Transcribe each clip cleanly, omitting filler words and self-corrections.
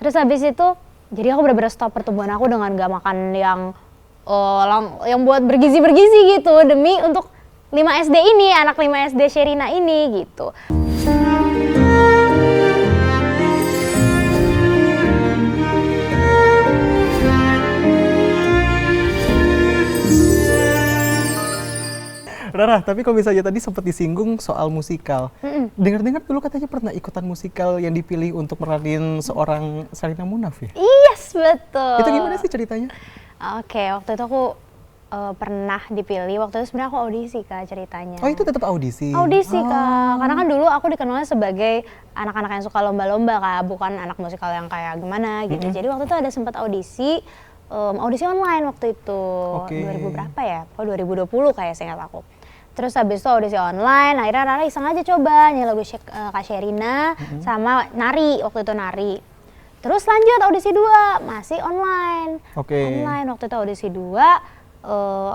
Terus habis itu, jadi aku bener-bener stop pertumbuhan aku dengan gak makan yang buat bergizi-bergizi gitu, demi untuk 5 SD ini, anak 5 SD Sherina ini gitu. Rara, tapi kalau misalnya tadi sempat disinggung soal musikal, dengar-dengar dulu katanya pernah ikutan musikal yang dipilih untuk meranin seorang Sherina Munaf ya? Yes, betul. Itu gimana sih ceritanya? Oke, waktu itu aku pernah dipilih, waktu itu sebenarnya aku audisi Kak ceritanya. Oh itu tetap audisi? Audisi Kak, karena kan dulu aku dikenalnya sebagai anak-anak yang suka lomba-lomba Kak, bukan anak musikal yang kayak gimana gitu. Jadi waktu itu ada sempat audisi, audisi online waktu itu, 2000 berapa ya? Oh 2020 kayak seingat aku. Terus habis itu audisi online, akhirnya Rara iseng aja coba nyanyi lagu Kak Sherina sama nari, waktu itu nari. Terus lanjut audisi 2, masih online. Online waktu itu audisi 2,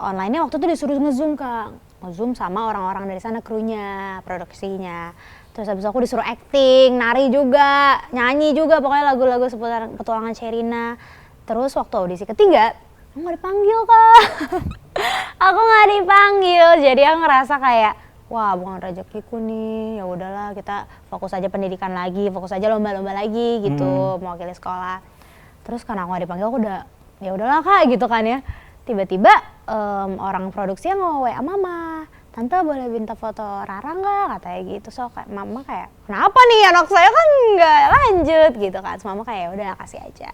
online-nya waktu itu disuruh nge-zoom Kak. Nge-zoom sama orang-orang dari sana, krunya, produksinya. Terus habis itu aku disuruh acting, nari juga, nyanyi juga, pokoknya lagu-lagu seputar petualangan Sherina. Terus waktu audisi ketiga, aku gak dipanggil Kak. Aku gak dipanggil, jadi aku ngerasa kayak wah bukan rezekiku nih, ya udahlah kita fokus aja pendidikan lagi, fokus aja lomba-lomba lagi gitu, mewakili sekolah. Terus karena aku gak dipanggil, aku udah ya udahlah Kak gitu kan ya. Tiba-tiba orang produksi yang nge-WA mama, tante boleh minta foto Rara nggak, katanya gitu. So kayak mama kayak kenapa nih anak saya kan nggak lanjut gitu kan. So mama kayak udah kasih aja.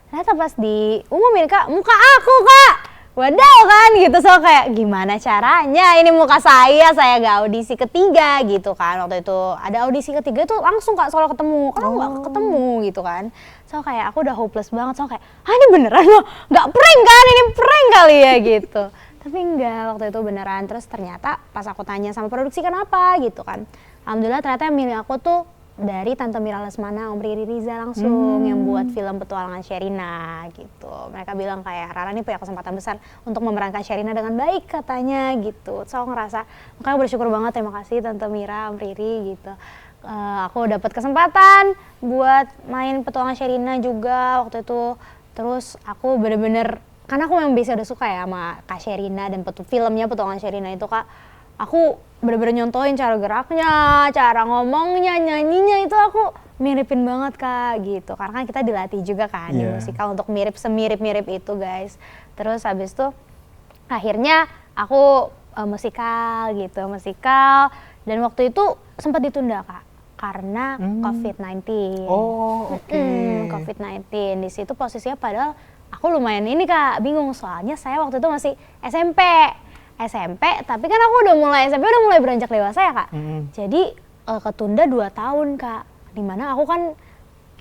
Ternyata pas diumumin Kak, muka aku Kak, wadaw kan gitu. So kayak gimana caranya, ini muka saya gak audisi ketiga gitu kan. Waktu itu ada audisi ketiga tuh langsung Kak soal ketemu, kan gak ketemu gitu kan. So kayak aku udah hopeless banget, so kayak ini beneran loh, gak prank kan, ini prank kali ya gitu. Tapi enggak, waktu itu beneran. Terus ternyata pas aku tanya sama produksi kenapa gitu kan, alhamdulillah ternyata yang milih aku tuh dari Tante Mira Lesmana, Om Riri Riza langsung yang buat film petualangan Sherina gitu. Mereka bilang kayak Rara nih punya kesempatan besar untuk memerankan Sherina dengan baik katanya gitu. So aku ngerasa, makanya bersyukur banget, terima kasih Tante Mira, Om Riri gitu. Aku dapat kesempatan buat main petualangan Sherina juga waktu itu. Terus aku bener-bener, karena aku memang biasa udah suka ya sama Kak Sherina dan filmnya petualangan Sherina itu Kak. Aku bener-bener nyontoin cara geraknya, cara ngomongnya, nyanyinya itu aku miripin banget Kak gitu. Karena kan kita dilatih juga kan di musikal untuk semirip-mirip itu guys. Terus habis itu akhirnya aku musikal dan waktu itu sempat ditunda Kak karena COVID-19. COVID-19 di situ posisinya padahal aku lumayan ini Kak bingung soalnya saya waktu itu masih SMP, tapi kan aku udah mulai beranjak dewasa ya Kak. Jadi ketunda 2 tahun Kak, dimana aku kan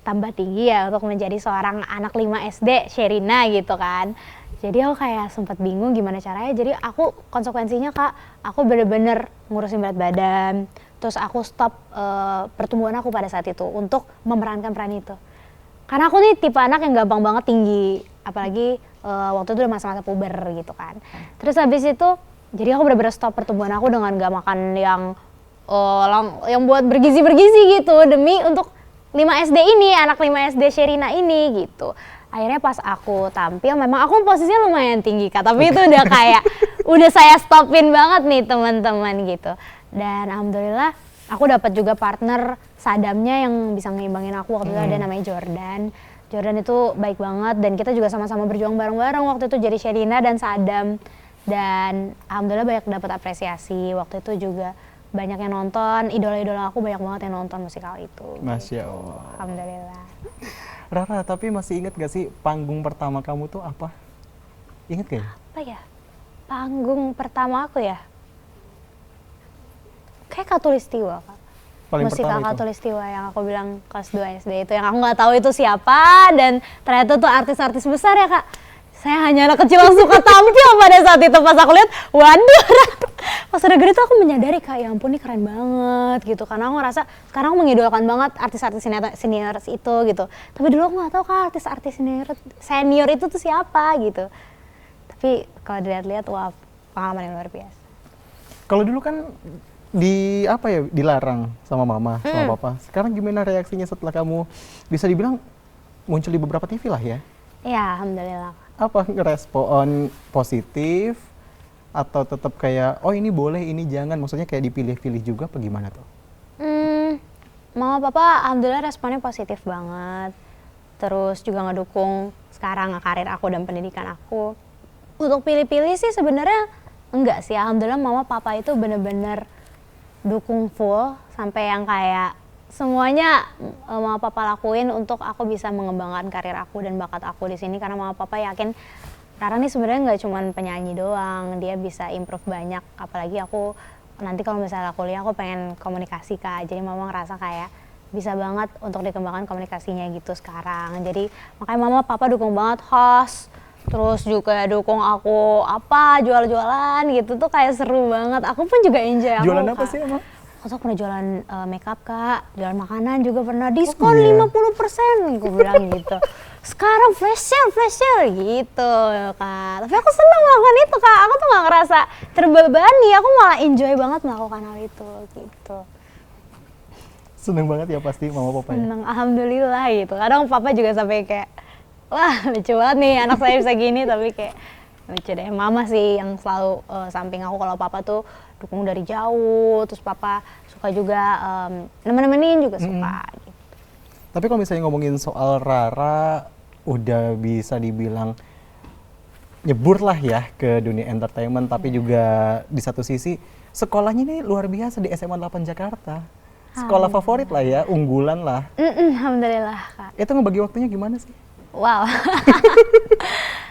tambah tinggi ya untuk menjadi seorang anak 5 SD Sherina gitu kan. Jadi aku kayak sempat bingung gimana caranya, jadi aku konsekuensinya Kak, aku bener-bener ngurusin berat badan, terus aku stop pertumbuhan aku pada saat itu untuk memerankan peran itu. Karena aku nih tipe anak yang gampang banget tinggi, apalagi waktu itu udah masa-masa puber gitu kan. Terus habis itu, jadi aku bener-bener stop pertumbuhan aku dengan gak makan yang buat bergizi-bergizi gitu, demi untuk 5 SD ini, anak 5 SD Sherina ini gitu. Akhirnya pas aku tampil, memang aku posisinya lumayan tinggi Kak, tapi itu udah kayak, udah saya stopin banget nih teman-teman gitu. Dan alhamdulillah, aku dapat juga partner sadamnya yang bisa ngeimbangin aku waktu itu, ada namanya Jordan. Jordan itu baik banget dan kita juga sama-sama berjuang bareng-bareng waktu itu jadi Sherina dan Sadam. Dan alhamdulillah banyak dapat apresiasi. Waktu itu juga banyak yang nonton, idola-idola aku banyak banget yang nonton musikal itu. Masya Allah. Alhamdulillah. Rara, tapi masih inget gak sih panggung pertama kamu tuh apa? Inget gak ya? Apa ya? Panggung pertama aku ya? Kayak Khatulistiwa Kak. Paling musikal pertama itu? Khatulistiwa yang aku bilang kelas 2 SD itu, yang aku nggak tahu itu siapa dan ternyata tuh artis-artis besar ya Kak. Saya hanya anak kecil yang suka tampil pada saat itu. Pas aku lihat, waduh, pas udah gede tuh aku menyadari Kak, ya ampun ini keren banget gitu. Karena aku ngerasa sekarang aku mengidolakan banget artis-artis senior itu gitu. Tapi dulu aku nggak tahu Kak artis-artis senior itu tuh siapa gitu. Tapi kalau dilihat-lihat, wah pengalaman yang luar biasa. Kalau dulu kan dilarang sama mama, sama papa. Sekarang gimana reaksinya setelah kamu bisa dibilang muncul di beberapa TV lah ya. Ya, alhamdulillah. Apa ngerespon positif atau tetap kayak oh ini boleh ini jangan, maksudnya kayak dipilih-pilih juga apa gimana tuh? Mama papa alhamdulillah responnya positif banget. Terus juga ngedukung sekarang karir aku dan pendidikan aku. Untuk pilih-pilih sih sebenarnya enggak sih. Alhamdulillah mama papa itu bener-bener dukung full sampai yang kayak semuanya mama papa lakuin untuk aku bisa mengembangkan karir aku dan bakat aku di sini, karena mama papa yakin Rara nih sebenarnya nggak cuma penyanyi doang, dia bisa improve banyak. Apalagi aku nanti kalau misalnya kuliah aku pengen komunikasi Kak, jadi mama ngerasa kayak bisa banget untuk dikembangkan komunikasinya gitu sekarang. Jadi makanya mama papa dukung banget host, terus juga dukung aku apa jual-jualan gitu tuh kayak seru banget. Aku pun juga enjoy. Jualan apa sih emang? Aku pernah jualan makeup Kak, jualan makanan juga pernah, diskon 50%, aku bilang gitu. Sekarang flash sale gitu Kak. Tapi aku senang melakukan itu Kak, aku tuh gak ngerasa terbebani, aku malah enjoy banget melakukan hal itu gitu. Seneng banget ya pasti mama papa ya? Seneng, alhamdulillah gitu. Kadang papa juga sampai kayak, wah lucu banget nih anak saya bisa gini, tapi kayak lucu deh. Mama sih yang selalu samping aku, kalau papa tuh dukung dari jauh, terus papa suka juga nemenin juga suka gitu. Tapi kalau misalnya ngomongin soal Rara, udah bisa dibilang nyebur lah ya ke dunia entertainment, tapi juga di satu sisi sekolahnya ini luar biasa di SMA 8 Jakarta. Sekolah favorit lah ya, unggulan lah. Alhamdulillah Kak. Itu ngebagi waktunya gimana sih? Wow.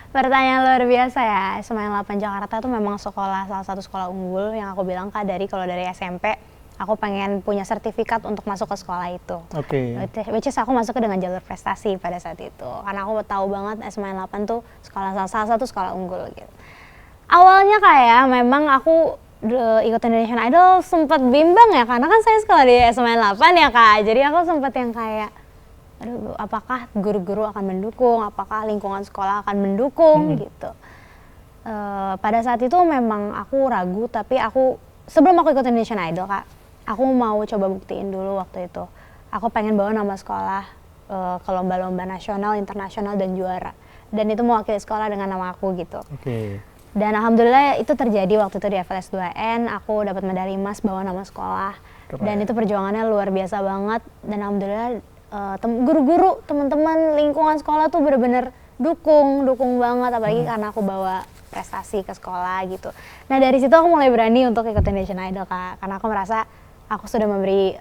Pertanyaan luar biasa ya. SMA 8 Jakarta tuh memang salah satu sekolah unggul yang aku bilang Kak, kalau dari SMP aku pengen punya sertifikat untuk masuk ke sekolah itu. Oke. Which is aku masuk dengan jalur prestasi pada saat itu. Karena aku tahu banget SMA 8 tuh salah satu sekolah unggul gitu. Awalnya kayak memang aku ikut Indonesian Idol sempat bimbang ya, karena kan saya sekolah di SMA 8 ya Kak. Jadi aku sempat yang kayak, aduh apakah guru-guru akan mendukung, apakah lingkungan sekolah akan mendukung gitu. Pada saat itu memang aku ragu, tapi sebelum aku ikut Indonesian Idol Kak, aku mau coba buktiin dulu waktu itu. Aku pengen bawa nama sekolah ke lomba-lomba nasional, internasional dan juara. Dan itu mewakili sekolah dengan nama aku gitu. Oke. Dan alhamdulillah itu terjadi waktu itu di FLS 2N, aku dapat medali emas bawa nama sekolah. Keren. Dan itu perjuangannya luar biasa banget. Dan alhamdulillah guru-guru, teman-teman lingkungan sekolah tuh bener-bener dukung banget, apalagi karena aku bawa prestasi ke sekolah gitu. Nah dari situ aku mulai berani untuk ikut Indonesian Idol Kak, karena aku merasa aku sudah memberi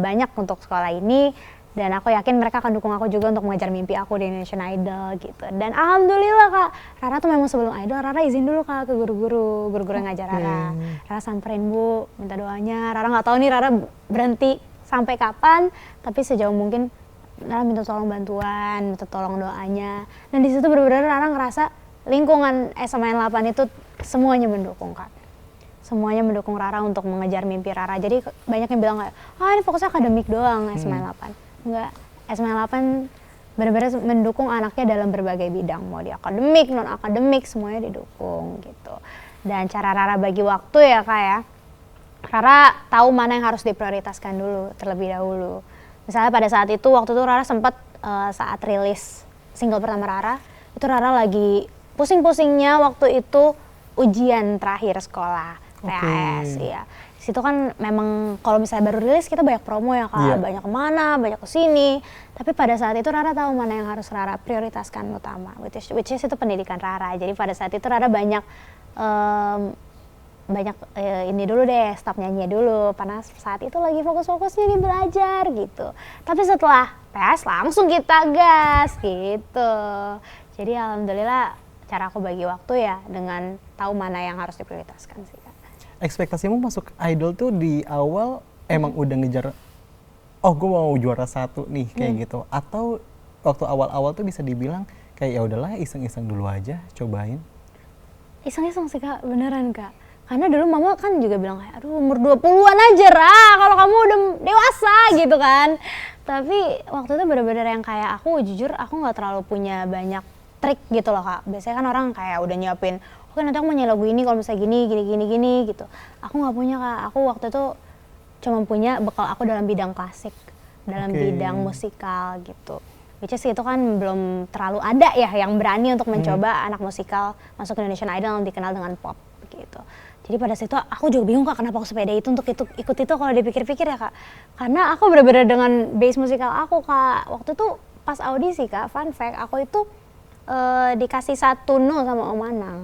banyak untuk sekolah ini, dan aku yakin mereka akan dukung aku juga untuk mengejar mimpi aku di Indonesian Idol gitu. Dan alhamdulillah Kak, Rara tuh memang sebelum Idol, Rara izin dulu Kak ke guru-guru yang ngajar Rara. Rara samperin Bu, minta doanya. Rara nggak tahu nih Rara berhenti sampai kapan, tapi sejauh mungkin Rara minta tolong bantuan, minta tolong doanya. Dan di situ benar-benar Rara ngerasa lingkungan SMA 8 itu semuanya mendukung Kak. Semuanya mendukung Rara untuk mengejar mimpi Rara. Jadi banyak yang bilang kayak, ini fokusnya akademik doang SMA 8. Enggak, SMA 8 benar-benar mendukung anaknya dalam berbagai bidang, mau di akademik, non akademik, semuanya didukung gitu. Dan cara Rara bagi waktu ya Kak ya, Rara tahu mana yang harus diprioritaskan dulu terlebih dahulu. Misalnya pada saat itu, waktu itu Rara sempat saat rilis single pertama Rara, itu Rara lagi pusing-pusingnya waktu itu ujian terakhir sekolah, PAS, ya. Situ kan memang kalau misalnya baru rilis kita banyak promo ya Kak, banyak kemana, banyak kesini. Tapi pada saat itu Rara tahu mana yang harus Rara prioritaskan utama, which is itu pendidikan Rara. Jadi pada saat itu Rara banyak ini dulu deh, stop nyanyi dulu, karena saat itu lagi fokus-fokusnya di belajar gitu. Tapi setelah PAS langsung kita gas gitu. Jadi alhamdulillah cara aku bagi waktu ya dengan tahu mana yang harus diprioritaskan sih Kak. Ekspektasimu masuk idol tuh di awal emang udah ngejar, oh gue mau juara 1 nih kayak gitu, atau waktu awal-awal tuh bisa dibilang kayak ya udahlah iseng-iseng dulu aja, cobain? Iseng-iseng sih Kak, beneran Kak. Karena dulu mama kan juga bilang kayak, aduh umur 20-an aja Ra, kalau kamu udah dewasa gitu kan. Tapi waktu itu bener-bener yang kayak aku jujur aku gak terlalu punya banyak trik gitu loh Kak. Biasanya kan orang kayak udah nyiapin, oke nanti aku mau nyanyi lagu ini kalau misalnya gini gitu. Aku gak punya Kak, aku waktu itu cuma punya bekal aku dalam bidang klasik, dalam bidang musikal gitu. which is itu kan belum terlalu ada ya yang berani untuk mencoba anak musikal masuk ke Indonesian Idol yang dikenal dengan pop gitu. Jadi pada situ aku juga bingung Kak, kenapa aku sepeda itu untuk ikut itu kalau dipikir-pikir ya Kak. Karena aku bener-bener dengan base musikal aku Kak. Waktu itu pas audisi Kak, fun fact, aku itu dikasih 1 no sama Om Anang.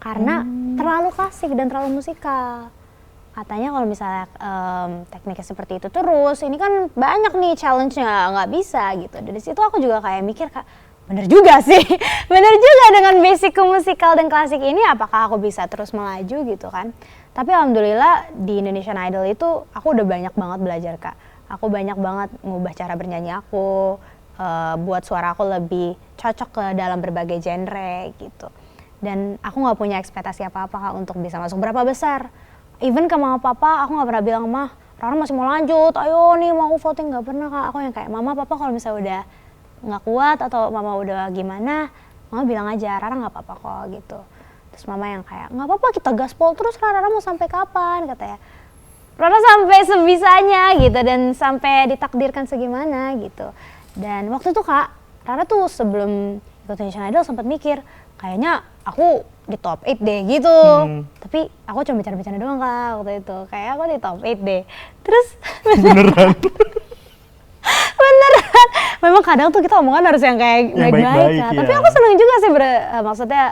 Karena terlalu klasik dan terlalu musikal. Katanya kalau misalnya tekniknya seperti itu terus, ini kan banyak nih challenge-nya, nggak bisa gitu. Dari situ aku juga kayak mikir Kak, bener juga sih, bener juga dengan basic musikal dan klasik ini apakah aku bisa terus melaju gitu kan. Tapi alhamdulillah di Indonesian Idol itu aku udah banyak banget belajar Kak. Aku banyak banget ngubah cara bernyanyi aku, buat suara aku lebih cocok ke dalam berbagai genre gitu. Dan aku nggak punya ekspektasi apa-apa Kak untuk bisa masuk berapa besar. Even ke mama papa aku nggak pernah bilang, mah Rara masih mau lanjut, ayo nih mau aku voting, nggak pernah Kak. Aku yang kayak mama papa kalau misalnya udah nggak kuat atau mama udah gimana, mama bilang aja Rara nggak apa-apa kok gitu. Terus mama yang kayak nggak apa-apa kita gaspol terus, Rara mau sampai kapan katanya. Rara sampai sebisanya gitu dan sampai ditakdirkan segimana gitu. Dan waktu itu Kak, Rara tuh sebelum ikut Indonesian Idol sempat mikir kayaknya aku di top 8 deh gitu. Tapi aku cuma bercanda-bercanda doang Kak waktu itu. Kayak aku di top 8 deh. Terus beneran. Beneran. Memang kadang tuh kita omongan harus yang kayak baik-baik Kak. Ya. Tapi aku seneng juga sih maksudnya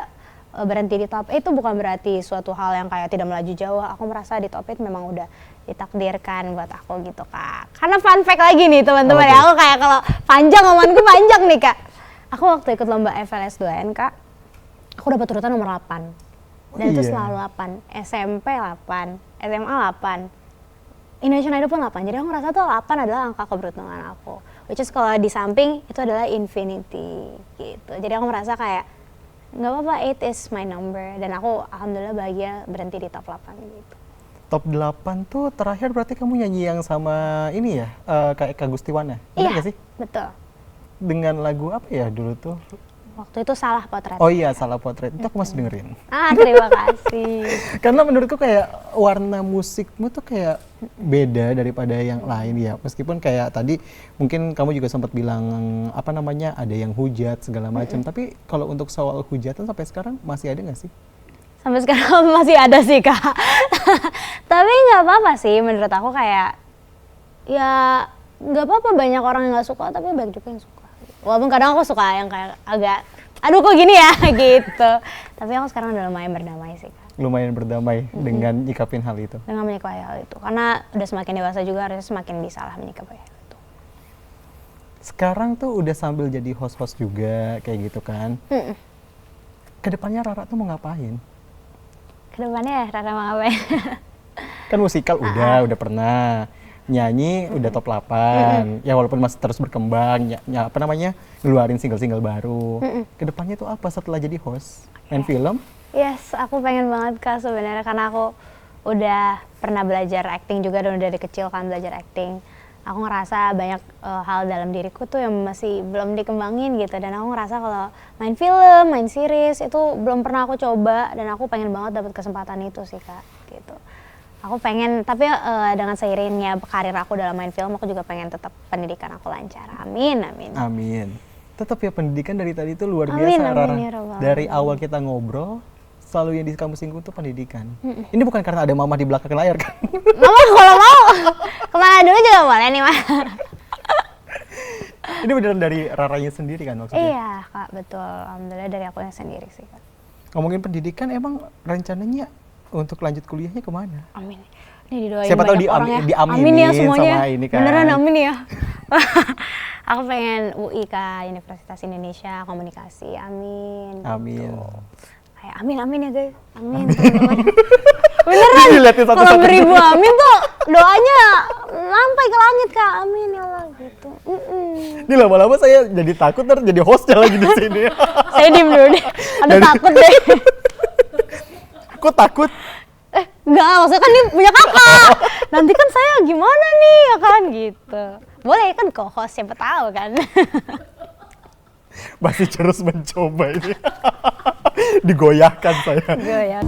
berhenti di top 8 itu bukan berarti suatu hal yang kayak tidak melaju jauh. Aku merasa di top 8 memang udah ditakdirkan buat aku gitu Kak. Karena fun fact lagi nih teman-teman ya. Aku kayak kalau panjang omonganku panjang nih Kak. Aku waktu ikut lomba FLS2N Kak, aku dapat urutan nomor 8. Dan itu selalu 8, SMP 8, SMA 8, Indonesian Idol pun 8. Jadi aku ngerasa tuh 8 adalah angka keberuntungan aku. Which is kalau di samping itu adalah infinity gitu. Jadi aku merasa kayak nggak apa-apa, 8 is my number. Dan aku alhamdulillah bahagia berhenti di top 8 gitu. Top 8 tuh terakhir berarti kamu nyanyi yang sama ini ya, kayak Eka Gustiwana, benar nggak sih? Betul. Dengan lagu apa ya dulu tuh? Waktu itu Salah Potret. Oh iya, Salah Potret. Itu aku masih dengerin. Terima kasih. Karena menurutku kayak warna musikmu tuh kayak beda daripada yang lain ya. Meskipun kayak tadi mungkin kamu juga sempat bilang apa namanya, ada yang hujat segala macam. Tapi kalau untuk soal hujatan sampai sekarang masih ada nggak sih? Sampai sekarang masih ada sih Kak. Tapi nggak apa-apa sih menurut aku, kayak ya nggak apa-apa banyak orang yang nggak suka, tapi banyak juga yang suka. Walaupun kadang aku suka yang kayak agak, aduh kok gini ya gitu. Tapi aku sekarang udah lumayan berdamai sih Kak. Lumayan berdamai dengan nyikapin hal itu? Dengan menyikapi hal itu. Karena udah semakin dewasa juga harusnya semakin bisa lah menyikapi hal itu. Sekarang tuh udah sambil jadi host-host juga kayak gitu kan. Kedepannya Rara tuh mau ngapain? Kedepannya Rara mau ngapain? Kan musikal udah pernah. Nyanyi udah top 8, ya walaupun masih terus berkembang, apa namanya, ngeluarin single-single baru. Kedepannya tuh apa setelah jadi host? Main film? Yes, aku pengen banget Kak sebenarnya, karena aku udah pernah belajar acting juga dan udah dari kecil kan belajar acting. Aku ngerasa banyak hal dalam diriku tuh yang masih belum dikembangin gitu, dan aku ngerasa kalau main film, main series itu belum pernah aku coba, dan aku pengen banget dapat kesempatan itu sih Kak gitu. Aku pengen, tapi dengan seiringnya karir aku dalam main film, aku juga pengen tetap pendidikan aku lancar. Amin, amin. Amin. Tetap ya, pendidikan dari tadi itu luar amin, biasa, Rara. Ya dari awal kita ngobrol, selalu yang di kamu singgung tuh pendidikan. Ini bukan karena ada mama di belakang layar kan? Mama kalau mau, kemana dulu juga boleh nih Mas. Ini beneran dari Raranya sendiri kan maksudnya? Iya Kak, betul. Alhamdulillah dari aku yang sendiri sih Kak. Ngomongin pendidikan, emang rencananya untuk lanjut kuliahnya kemana? Amin. Ini didoain siapa tahu orang ya. diaminin amin ya semuanya. Sama ini kan. Beneran amin ya. Aku pengen UI Kak, Universitas Indonesia Komunikasi. Amin. Amin. Tuh. Kayak amin ya guys. Amin teman-teman. Beneran. Kalau beribu amin tuh doanya sampai ke langit Kak. Amin ya Allah gitu. Ini lama-lama saya jadi takut ntar jadi hostnya lagi di sini. Saya diem dulu deh. Aduh takut deh. Kok takut? Enggak, maksudnya kan dia punya kakak. Nanti kan saya gimana nih ya kan gitu. Boleh kan co-host, siapa tahu kan. Masih terus mencoba ini. Digoyahkan saya. Goyah.